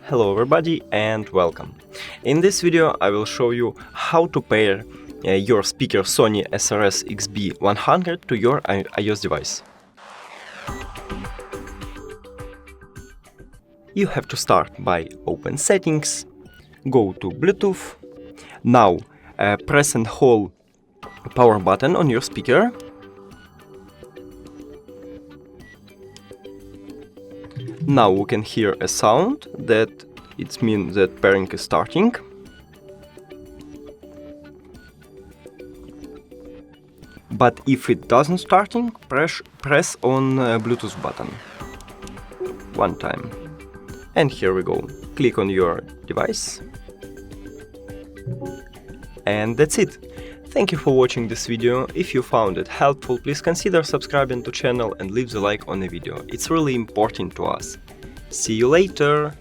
Hello everybody and welcome. In this video I will show you how to pair your speaker SONY SRS XB100 to your iOS device. You have to start by open settings, go to Bluetooth. Now press and hold power button on your speaker. Now we can hear a sound that it means that pairing is starting. But if it doesn't starting, press on Bluetooth button one time. And here we go. Click on your device. And that's it. Thank you for watching this video. If you found it helpful, please consider subscribing to channel and leave the like on the video. It's really important to us. See you later!